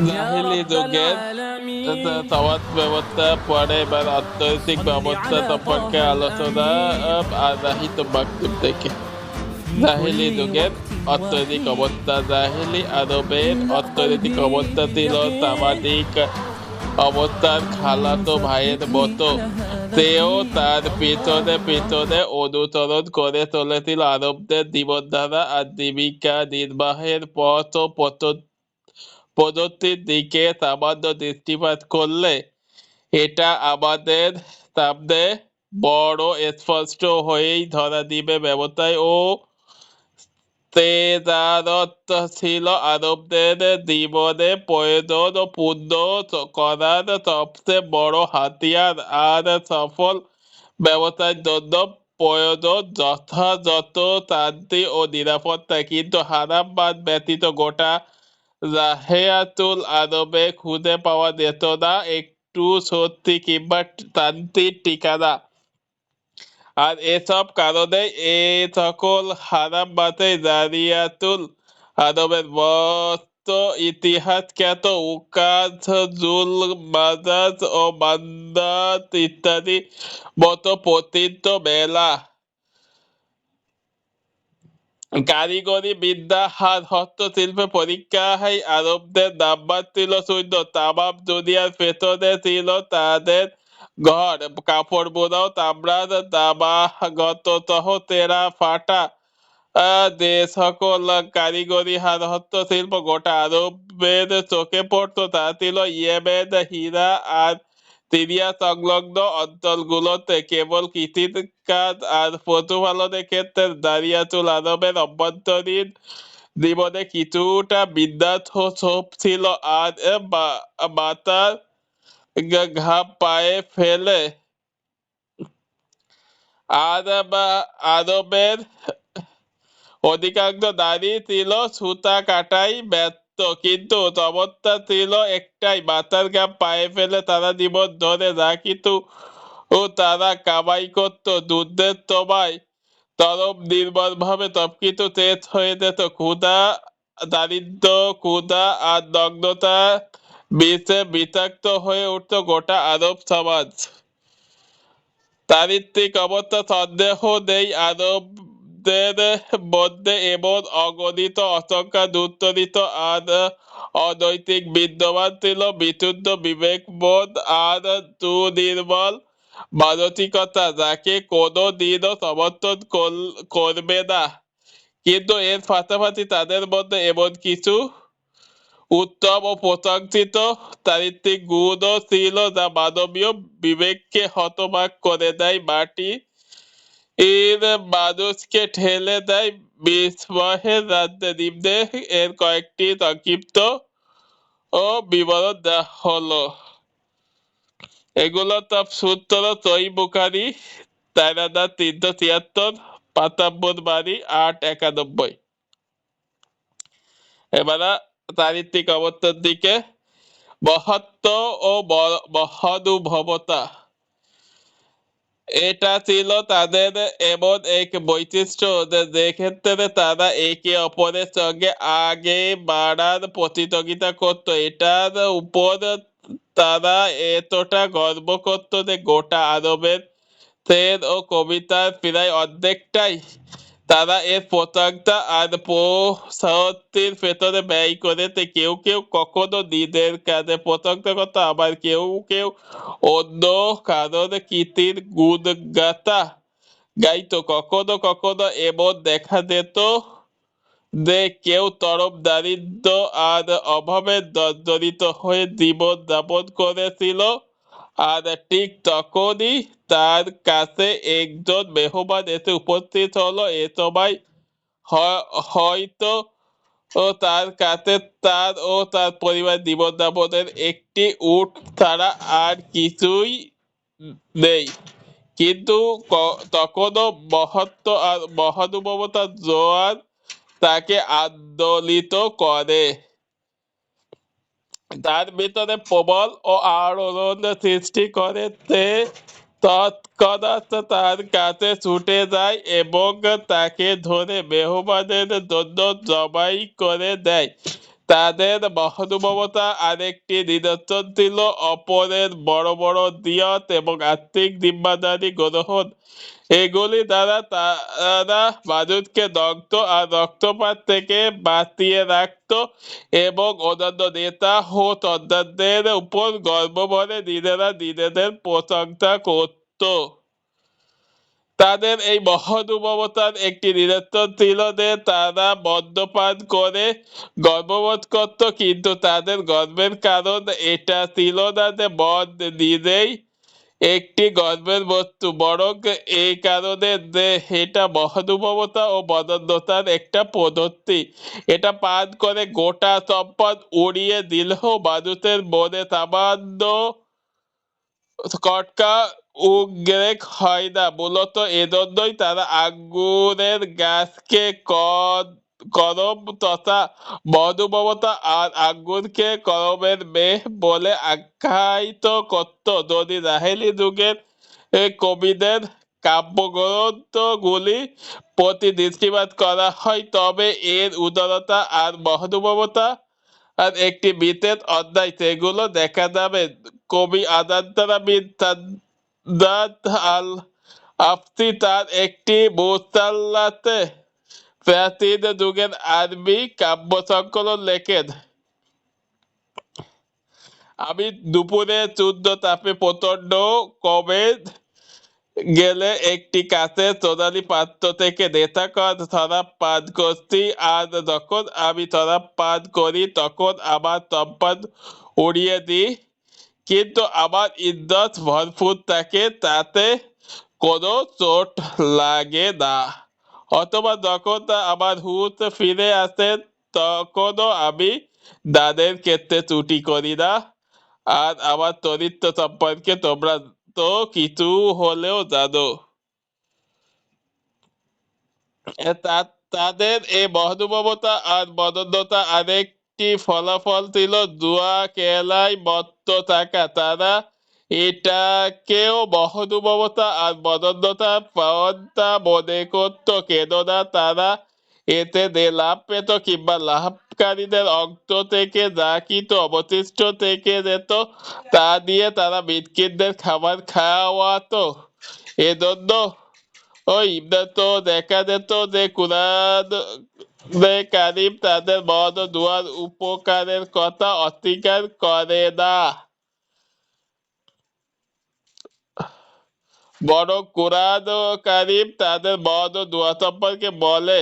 জাহিলি যুগের সমাজ ব্যবস্থা পরে এবার অর্থনৈতিক ব্যবস্থা সম্পর্কে আলোচনা আদাহিত মাকতুব থেকে। জাহিলি যুগের অর্থনৈতিক অবস্থা। জাহিলি আরবের অর্থনৈতিক অবস্থা ছিল সামাজিক অবস্থার খালাতো ভাইয়ের মতো। সেও তার পিছনে পিছনে অনুসরণ করে চলেছিল আরবদের জীবনধারা আর জীবিকা নির্বাহের পথ ও পদ্ধতির দিকে সামান্য দৃষ্টিপাত করলে এটা আমাদের সামনে বড় স্পষ্ট হয়েই ধরা দিবে। ব্যবসায় ও তেজারত ছিল আরবদের জীবনে প্রয়োজন পূর্ণ করার সবচেয়ে বড় হাতিয়ার। আর সফল ব্যবসার জন্য প্রয়োজন যথাযথ শান্তি ও নিরাপত্তা। কিন্তু হারাম বাদ ব্যতীত গোটা জাহেয়াতুল আরবে খুঁজে পাওয়া যেত না একটু সত্যি কিংবা শান্তির ঠিকানা। আর এসব কারণে এ সকল হারাম বাতে জারিয়াতুল আরবের মত ইতিহাস খ্যাত উকাজ, জুল মাজাজ ও মান্দাত ইত্যাদি মতো প্রতীত মেলা, কারিগরি বিদ্যা হাত হস্তশিল্পে পরীক্ষায় আরবদের নাম্বার ছিল শূন্য। তামাম দুনিয়ার ভেতরে ছিল তাদের ঘর। কাপড় বোনাও তামরার দামাগততঃ তেরা ফাটা যে সকল কারিগরি হাত হস্তশিল্প গোটা আরবের চোখে পড়তো তা ছিল ইয়েমেন, হীরা আর সিরিয়া সংলগ্ন অঞ্চলগুলোতে। কেবল কৃষিকাজ আর পশুপালনের ক্ষেত্রে জারিয়াতুল আরবের অভ্যন্তরীণ জীবনে কিছুটা বিদ্যাত ছোপ ছিল। আর মাতার ঘাম পায়ে ফেলে আর আরবের অধিকাংশ নারী ছিল সুতা কাটাই ব্যস্ত। কিন্তু চমৎকার ছিল একটাই, মাথার ঘাম পায়ে ফেলে তারা জীবন ধরে যা কিছু তারা কামাই করত দুধের তোমায় চরম নির্মলভাবে সবকিছু শেষ হয়ে যেত। ক্ষুধা, দারিদ্র, ক্ষুধা আর নগ্নতা বিষে বিষাক্ত হয়ে উঠত গোটা আরব সমাজ। চারিত্রিক অবস্থা সন্দেহ নেই আরবদের মধ্যে এমন অগণিত অসংখ্য দুর্চরিত আর অনৈতিক বিদ্যমান ছিল, বিশুদ্ধ বিবেকবোধ আর সুনির্মল মানসিকতা যাকে কোনো দিনও সমর্থন করবে না। কিন্তু এর পাশাপাশি তাদের মধ্যে এমন কিছু উত্তম ও প্রশংসিত চারিত্রিক গুণও ছিল যা মানবীয় বিবেককে হতবাক করে দেয়, মাটি এর মানুষকে ঠেলে দেয় বিস্ময়ের রাজ্যে। নিম্নে এর কয়েকটি সংক্ষিপ্ত ও বিবরণ দেওয়া হলো। এগুলো সব সূত্র সহিহ বুখারী 4376, পাতাব্বর বাড়ি 891। এবার চারিত্রিক অবস্থার দিকে। মহত্ব ও মহানুভবতা, এটা ছিল তাদের এমন এক বৈশিষ্ট্য যে ক্ষেত্রে তারা একে অপরের সঙ্গে আগে বাড়ার প্রতিযোগিতা করত। এটার উপর তারা এতটা গর্ব করত যে গোটা আরবের শের ও কবিতার প্রায় অর্ধেকটাই তারা এর প্রশংসা আর প্রশস্তির ভেতরে ব্যয় করেছে। কেউ কেউ কখনো নিজের কাজে প্রশংসা করত, আবার কেউ কেউ অন্য কারোর কীর্তির গুণগাথা গাইতো। কখনো কখনো এমন দেখা যেত যে কেউ চরম দারিদ্র আর অভাবে জর্জরিত হয়ে জীবন যাপন করেছিল। আর ঠিক তখনই তার কাছে একজন মেহমান এসে উপস্থিত হলো। এ সময় হয়তো তার কাছে তার ও তার পরিবার জীবন যাপনের একটি উট ছাড়া আর কিছুই নেই। কিন্তু তখনও মহত্ব আর মহানুভবতার জোয়ার তাকে আন্দোলিত করে। তার ভিতরে প্রবল ও আলোড়ন সৃষ্টি করে। সে তৎক্ষণাৎ তার কাছে ছুটে যায় এবং তাকে ধরে মেহমানের জন্য জবাই করে দেয়। তাদের মহানুভবতা আরেকটি নিদর্শন ছিল অপরের বড় বড় নিয়ত এবং আর্থিক জিম্মাদারি গ্রহণ। এগুলি দ্বারা তারা মানুষকে দগ্ধ আর রক্তপাত থেকে বাঁচিয়ে রাখত এবং অন্যান্য নেতা ও সন্তানদের উপর গর্ব ভরে নিজেরা নিজেদের প্রশংসা করত। তাদের এই মহানুভবতার একটি নিদর্শন ছিল যে তারা মদ্যপান করে গর্ববোধ করত, কিন্তু তাদের গর্বের কারণ এটা ছিল না যে মদ নিজেই একটি গর্বের বস্তু, বরং এই কারণে যে এটা মহানুভবতা ও বদান্যতার একটা পদ্ধতি। এটা পান করে গোটা সম্পদ উড়িয়ে দিলেও মানুষের মনে সামান্য কটকা উদ্রেক হয় না। মূলত এজন্যই তারা আঙ্গুরের গাছকে করম তথা মধুমমতা আর আঙ্গুরকে করমের মেয়ে বলে আখ্যায়িত করত। যদি রাহেলি যুগের কবিদের কাব্যগ্রন্থগুলি প্রতি দৃষ্টিপাত করা হয়, তবে এর উদারতা আর মহানুভবতা আর একটি বিশেষ অধ্যায় সেগুলো দেখা যাবে। কবি আজাদরা বিন সাদ্দাত আল আফসি তার একটি মুসাল্লাতে প্রাচীন যুগের আরবি কাব্য সংকলন লেখেন। আমি দুপুরে চূর্ণ তাপে প্রচন্ড কমে গেলে একটি কাঁচের সোনালি পাত্র থেকে নেশাকর শরাব পান করছি, আর যখন আমি শরাব পান করি তখন আমার সম্পদ উড়িয়ে দিই, কিন্তু আমার ইজ্জত ভরপুর থাকে, তাতে কোনো চোট লাগে না। অথবা যখন আমার হুঁশ ফিরে আসে তখনও আমি দাদের ক্ষেত্রে ত্রুটি করি না। আর আমার চরিত্র সম্পর্কে তোমরা তো কিছু হলেও জানো। তাদের এই মহানুভবতা আর বদন্যতা আরেকটি ফলাফল ছিল জুয়া খেলায় মত্ত থাকা। তারা এটাকেও মহানুভবতা আর বদন্যতা পাওয়া মনে করত, কেননা তারা এতে যে লাভ পেত কিংবা লাভকারীদের অংশ থেকে যা কিছু অবশিষ্ট থেকে যেত তা দিয়ে তারা মিসকিনদের খাবার খাওয়াতো। এজন্য ওই তো দেখা যেত যে কুরআনে কারীম তাদের মদ ও জুয়ার উপকারের কথা অস্বীকার করে না, বরং কুরআন কারীম তাদের মদ ও জুয়া সম্পর্কে বলে,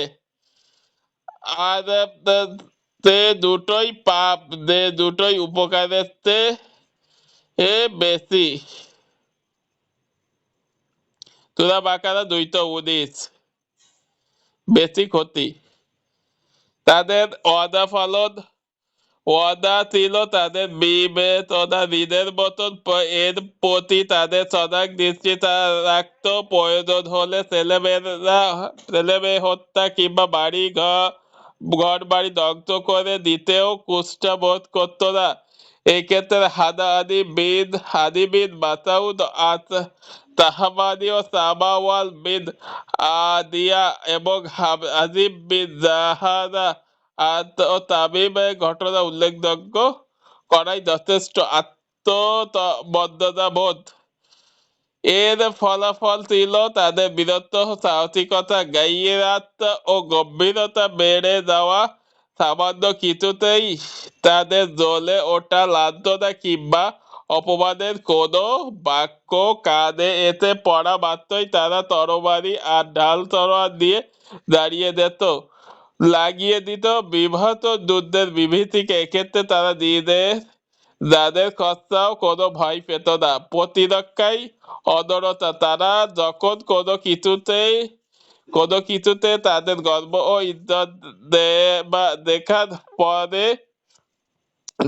আর যে দুটোই পাপ, যে দুটোই উপকারের চেয়ে বেশি। সূরা বাকারা 219। বেশি ক্ষতি। তাদের ওয়াদা ছিল তাদের বিবেচনা ঋণের মতন, এর প্রতি তাদের সজাগ দৃষ্টি রাখত। প্রয়োজন হলে ছেলেমেয়ে হত্যা কিংবা ঘর বাড়ি ধ্বংস করে দিতেও কুষ্ঠা বোধ করত না। এই ক্ষেত্রে হাদি বিন মাসউদ তাহমানি ও সামাওয়াল বিন আদিয়া এবং আজিব বিন জাহারা ও তামিমের ঘটনা উল্লেখযোগ্য করাই যথেষ্ট। আত্মমর্যাদা বোধ। এর ফলাফল ছিল তাদের বীরত্ব, সাহসিকতা, গাইরাত ও গম্ভীরতা বেড়ে যাওয়া। সামান্য কিছুতেই তাদের জ্বলে ওঠা লাঞ্ছনা কিংবা অপমানের কোনো বাক্য কানে এসে পড়া মাত্রই তারা তরবারি আর ঢাল তরোয়ার দিয়ে দাঁড়িয়ে যেত, লাগিয়ে দিত বিভৎস যুদ্ধের বিভীতিকে। এক্ষেত্রে তারা যাদের খরচাও কোনো ভয় পেত না, প্রতিরক্ষায় অনড়তা। তারা যখন কোনো কিছুতে তাদের গর্ব ও ইজ্জত দেখার পরে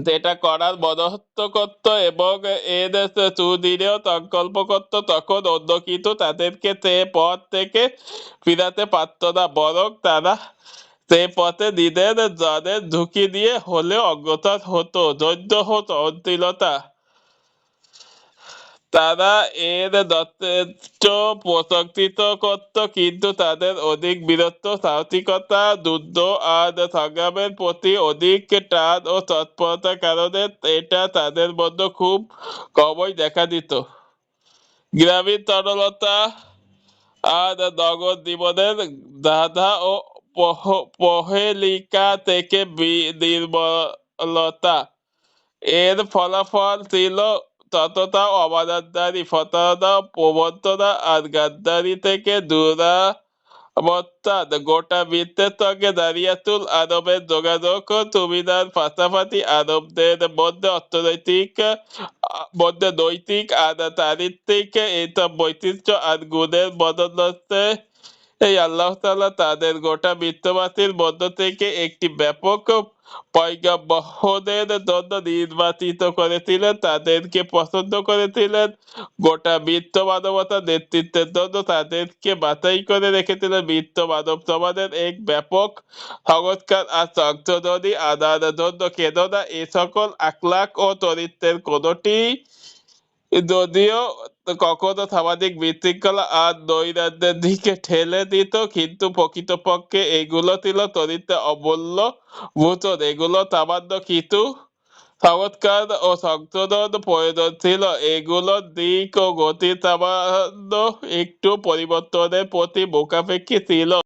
যেটা করার মনস্থ করত এবং এর সুদৃঢ় সংকল্প করত, তখন অন্য কিছু তাদেরকে সে পথ থেকে ফিরাতে পারত না, বরং তারা সে পথে নিজের জানের ঝুঁকি দিয়ে হলেও অগ্রসর হতো। ধৈর্য ও সহনশীলতা। তারা এর যথেষ্ট প্রশংসিত করত, কিন্তু তাদের অধিক বীরত্ব, সাহসিকতা, যুদ্ধ আর সংগ্রামের প্রতি অধিক টান ও তৎপরতার কারণে এটা তাদের মধ্যে খুব কমই দেখা দিত। গ্রামীণ তরলতা আর নগর জীবনের ধাঁধা ও প্রহেলিকা থেকে নির্মলতা, এর ফলাফল ছিল ততটা অমানবদারি, প্রতারণা, প্রবঞ্চনা আর গাদ্দারি থেকে দূরাবস্থান। গোটা বৃত্তের সঙ্গে দাঁড়িয়াতুল আরবের যোগাযোগ সুবিধার পাশাপাশি আরবদের মধ্যে নৈতিক আর চারিত্রিক এইসব বৈশিষ্ট্য আর গুণের বদৌলতে এই আল্লাহ তাআলা তাদের গোটা বিশ্ববাসীর মধ্য থেকে একটি ব্যাপক পয়গাম্বরদের জন্য নির্বাচিত করেছিলেন, তাদেরকে পছন্দ করেছিলেন, গোটা বিশ্ব মানবতার নেতৃত্বের জন্য তাদেরকে বাছাই করে রেখেছিলেন। বিশ্ব মানব সমাজের এক ব্যাপক সংস্কার আর সংশোধনী আনার জন্য, কেননা এ সকল আখলাক ও চরিত্রের কোনটি যদিও কখনো সামাজিক বিশৃঙ্খলা আর নৈরাজ্যের দিকে ঠেলে দিত, কিন্তু প্রকৃতপক্ষে এগুলো ছিল চরিত্রের অমূল্য ভূষণ। এগুলো সামান্য কিছু সংস্কার ও সংশোধন প্রয়োজন ছিল, এগুলোর দিক ও গতি সামান্য একটু পরিবর্তনের প্রতি মুখাপেক্ষী ছিল।